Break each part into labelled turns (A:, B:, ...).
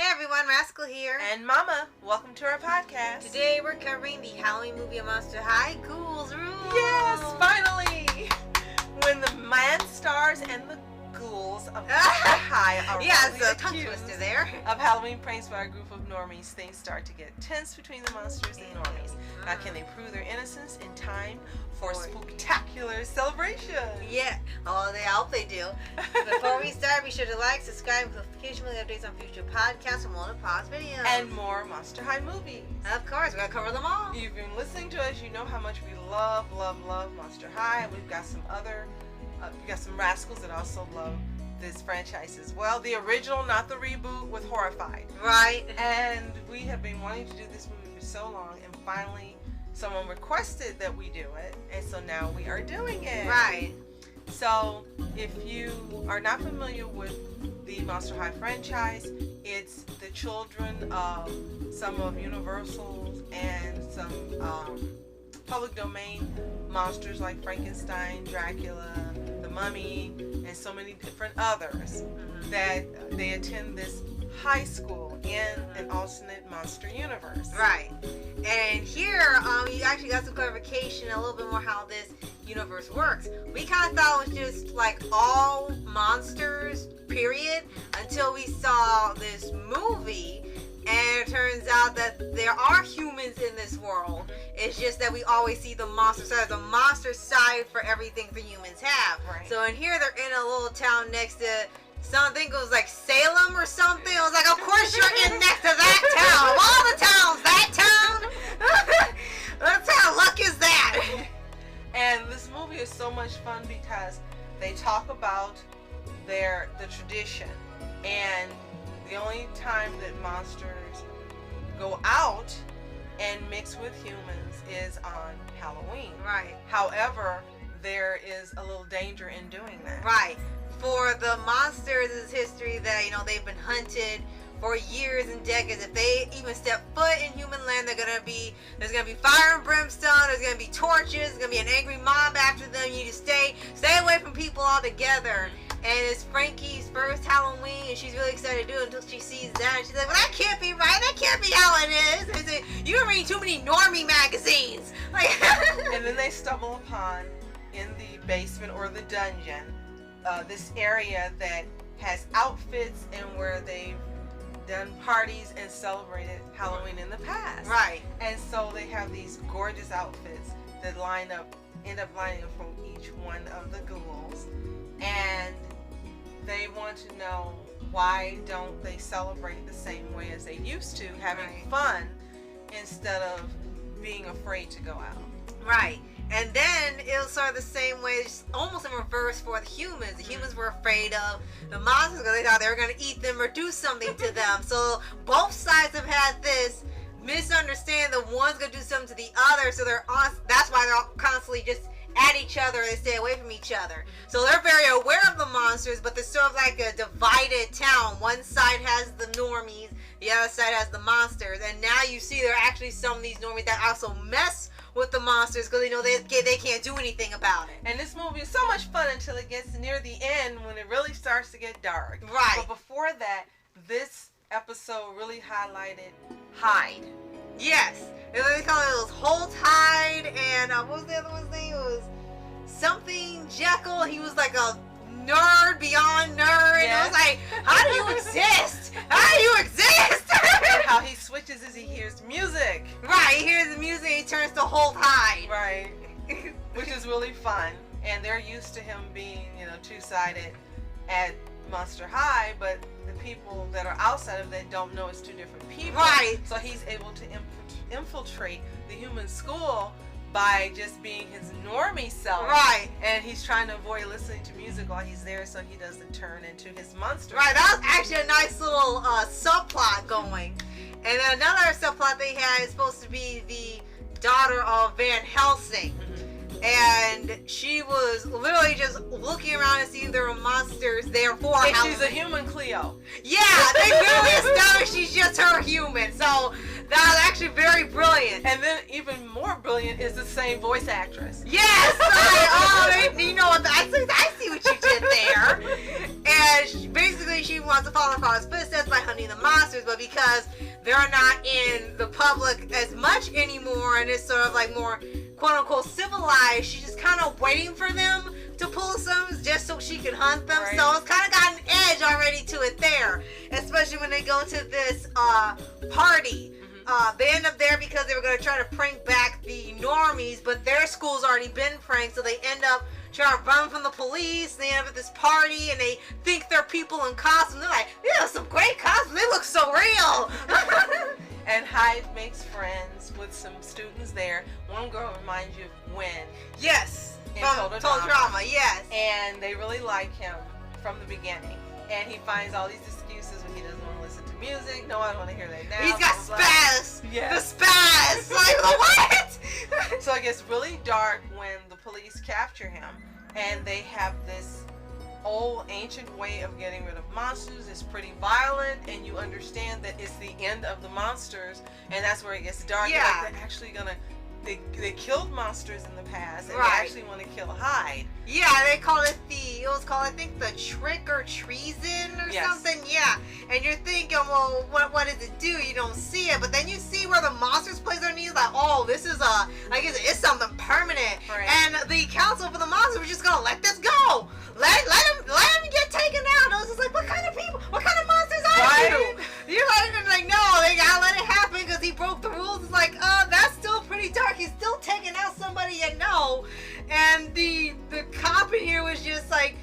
A: Hey everyone, Rascal here.
B: And Mama, welcome to our podcast.
A: Today we're covering the Halloween movie of Monster High, Ghouls Rule.
B: Yes, finally! When the mansters and the ghouls of Monster High are
A: a tongue twister there.
B: of Halloween pranks by a group of normies, things start to get tense between the monsters and normies. Now, can they prove their innocence in time for spooktacular celebration?
A: Yeah. Oh, I hope they do. Before we start, be sure to like, subscribe, with occasionally updates on future podcasts and more pause videos.
B: And more Monster High movies.
A: Of course, we're going to cover them all.
B: You've been listening to us, you know how much we love Monster High. We've got some other, we got some rascals that also love this franchise as well. The original, not the reboot, with Horrified.
A: Right.
B: And we have been wanting to do this movie for so long, and finally someone requested that we do it, and so now we are doing it.
A: Right.
B: So if you are not familiar with the Monster High franchise, it's the children of some of Universal's and some public domain monsters like Frankenstein, Dracula, the Mummy, and so many different others that they attend this high school in an alternate monster universe.
A: Right. And here, you actually got some clarification, a little bit more how this universe works. We kind of thought it was just like all monsters, period, until we saw this movie, and it turns out that there are humans in this world. It's just that we always see the monster side. There's a monster side for everything the humans have.
B: Right.
A: So in here, they're in a little town next to something. It was like Salem or something. I was like, of course you're in next to that town. Of all the towns, that town? What kind of luck is that?
B: And this movie is so much fun because they talk about the tradition, and the only time that monsters go out and mix with humans is on Halloween.
A: Right.
B: However, there is a little danger in doing that.
A: Right. For the monsters, it's history that, they've been hunted for years and decades. If they even step foot in human land, there's gonna be fire and brimstone, there's gonna be torches, there's gonna be an angry mob after them. You need to stay away from people altogether. And it's Frankie's first Halloween, and she's really excited to do it until she sees that. And she's like, well, that can't be right. That can't be how it is. And they say, you're reading too many normie magazines. Like,
B: and then they stumble upon, in the basement or the dungeon, this area that has outfits and where they've done parties and celebrated Halloween in the past.
A: Right.
B: And so they have these gorgeous outfits that end up lining up from each one of the ghouls. And they want to know, why don't they celebrate the same way as they used to, having fun instead of being afraid to go out.
A: Right. And then it'll start the same way, almost in reverse for the humans. The humans were afraid of the monsters because they thought they were going to eat them or do something to them. So both sides have had this misunderstanding that one's going to do something to the other. So that's why they're all constantly just at each other. They stay away from each other. So they're very aware of the monsters, but they're sort of like a divided town. One side has the normies, the other side has the monsters. And now you see there are actually some of these normies that also mess with the monsters because they know they can't do anything about it.
B: And this movie is so much fun until it gets near the end when it really starts to get dark.
A: Right.
B: But before that, this episode really highlighted Hyde.
A: Yes. They call it was Holt Hyde, and what was the other one's name? It was something Jekyll. He was like a nerd beyond nerd. Yes. And I was like, how do you exist? How do you exist?
B: And how he switches as he hears music.
A: Right, he hears the music and he turns to Holt Hyde.
B: Right. Which is really fun. And they're used to him being, two-sided at Monster High, but the people that are outside of that don't know it's two different people.
A: Right.
B: So he's able to infiltrate the human school by just being his normie self.
A: Right.
B: And he's trying to avoid listening to music while he's there so he doesn't turn into his monster.
A: Right, that was actually a nice little subplot going. And then another subplot they had is supposed to be the daughter of Van Helsing. And she was literally just looking around to see if there were monsters there for her.
B: And she's a human Cleo.
A: Yeah, they really established she's just her human. So that was actually very brilliant.
B: And then even more brilliant is the same voice actress.
A: Yes! I see what you did there. And basically she wants to follow her father's footsteps by hunting the monsters, but because they're not in the public as much anymore, and it's sort of like more quote-unquote civilized. She's just kind of waiting for them to pull some just so she can hunt them.
B: Right.
A: So it's kind of got an edge already to it there, especially when they go to this party. They end up there because they were going to try to prank back the normies, but their school's already been pranked, so they end up trying to run from the police. They end up at this party, and they think they're people in costume. They're like, yeah, some great costumes. They look so real.
B: And Hyde makes friends with some students there. One girl reminds you of Gwen.
A: Yes.
B: In
A: From Total Drama, yes.
B: And they really like him from the beginning. And he finds all these excuses when he doesn't want to listen to music. No, I don't want to hear that now.
A: He's got spaz.
B: Yes.
A: The spaz. Like, what?
B: So it gets really dark when the police capture him. And they have this old ancient way of getting rid of monsters. It's pretty violent, and you understand that it's the end of the monsters, and that's where it gets dark.
A: Yeah.
B: Like they're actually gonna they killed monsters in the past, and
A: Right.
B: they actually want to kill Hyde.
A: Yeah, they call it it was called, I think, the trick or treason or
B: Yes.
A: something. Yeah. And you're thinking, well, what does it do? You don't see it, but then you see where the monsters place their knees, like, oh, this is I guess it's something permanent.
B: Right.
A: And the council for the monsters was just gonna let this go. Let him get taken out. I was just like, what kind of people? What kind of monsters are
B: Right.
A: you? You're like, no, they gotta let it happen because he broke the rules. It's like, that's still pretty dark. He's still taking out somebody you know. And the cop in here was just like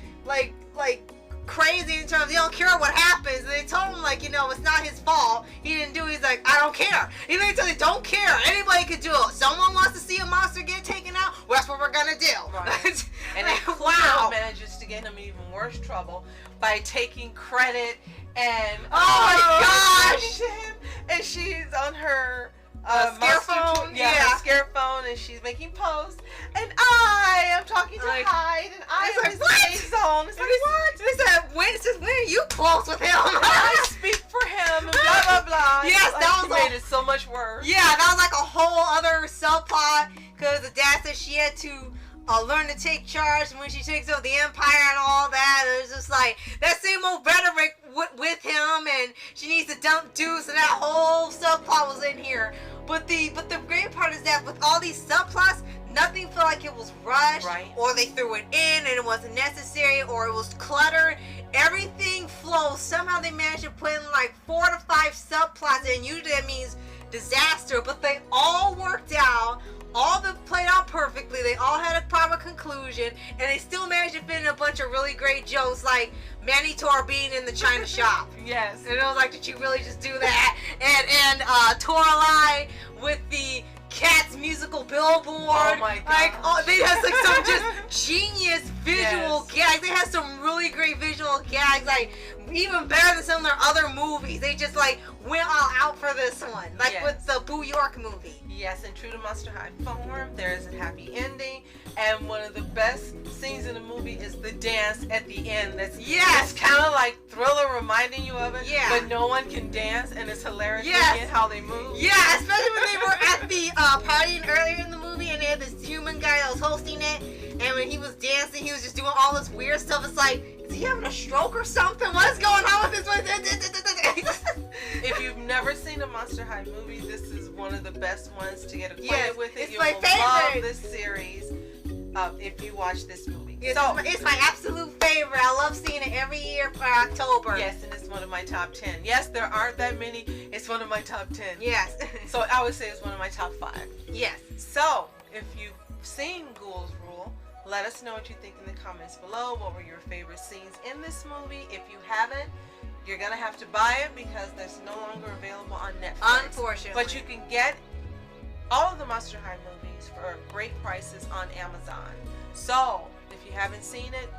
A: crazy in terms of, they don't care what happens. And they told him, like, it's not his fault. He didn't do it. He's like, I don't care. Even they tell you, don't care. Anybody could do it. Someone wants to see a monster get taken out, well, that's what we're gonna do.
B: Right. And then
A: wow.
B: manages to get him in even worse trouble by taking credit and
A: Oh my gosh!
B: him. And she's on her
A: scare phone?
B: Yeah,
A: Yeah.
B: her scare phone, and she's making posts. And I am talking to
A: Like,
B: Hyde, and I
A: it's
B: am
A: like,
B: his
A: what?
B: liaison. It's like, what?
A: They said, when are you close with him?
B: I speak for him, and blah, blah, blah.
A: Yes,
B: Like,
A: that
B: he
A: was
B: made it so much worse.
A: Yeah, that was like a whole other subplot, because the dad said she had to learn to take charge when she takes over the empire and all that. It was just like that same old rhetoric with him, and she needs to dump Deuce, and that whole subplot was in here. But the great part is that with all these subplots, nothing felt like it was rushed,
B: Right.
A: or they threw it in and it wasn't necessary, or it was cluttered. Everything flows. Somehow they managed to put in like 4 to 5 subplots, and usually that means disaster, but they all worked out. All of them played out perfectly. They all had a proper conclusion, and they still managed to fit in a bunch of really great jokes, like Manny Tor being in the China shop.
B: Yes.
A: And it was like, did you really just do that? And Toralei with the Cats musical billboard.
B: Oh my
A: Like,
B: gosh.
A: they had like some just genius visual
B: Yes.
A: gags. They had some really great visual gags, like even better than some of their other movies. They just like went all out for this one, like
B: Yes.
A: with the Boo York movie.
B: Yes, and true to Monster High form, there is a happy ending, and one of the best scenes in the movie is the dance at the end.
A: Yes.
B: It's kind of like Thriller reminding you of it,
A: Yeah.
B: but no one can dance, and it's hilarious
A: Yes.
B: looking at how they move.
A: Yeah, especially when they were at the party earlier in the movie, and they had this human guy that was hosting it, and when he was dancing, he was just doing all this weird stuff. It's like, is he having a stroke or something? What's going on with this one?
B: If you've never seen a Monster High movie, this is one of the best ones to get acquainted
A: Yes,
B: with it.
A: it's
B: You
A: my
B: will
A: favorite.
B: love this series if you watch this movie.
A: It's my absolute favorite. I love seeing it every year for October.
B: Yes, and it's one of my top 10. Yes, there aren't that many. It's one of my top 10.
A: Yes.
B: So I would say it's one of my top 5.
A: Yes.
B: So, if you've seen Ghouls Rule, let us know what you think in the comments below. What were your favorite scenes in this movie? If you haven't, you're going to have to buy it because it's no longer available on Netflix.
A: Unfortunately.
B: But you can get all of the Monster High movies for great prices on Amazon. So, if you haven't seen it,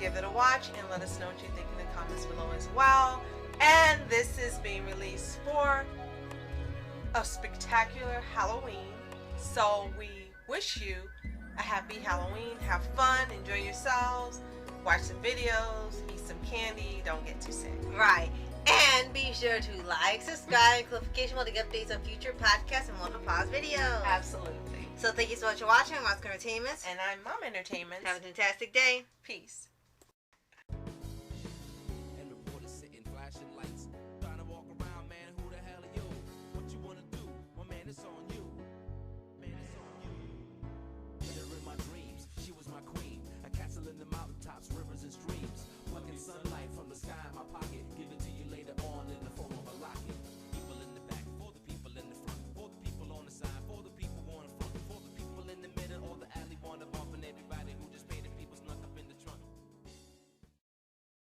B: give it a watch and let us know what you think in the comments below as well. And this is being released for a spectacular Halloween. So we wish you a happy Halloween. Have fun, enjoy yourselves, watch some videos, eat some candy, don't get too sick.
A: Right. And be sure to like, subscribe, and click notification bell to get updates on future podcasts and Wonderful Paws videos.
B: Absolutely.
A: So thank you so much for watching Monster Entertainment.
B: And I'm Mom Entertainment.
A: Have a fantastic day.
B: Peace.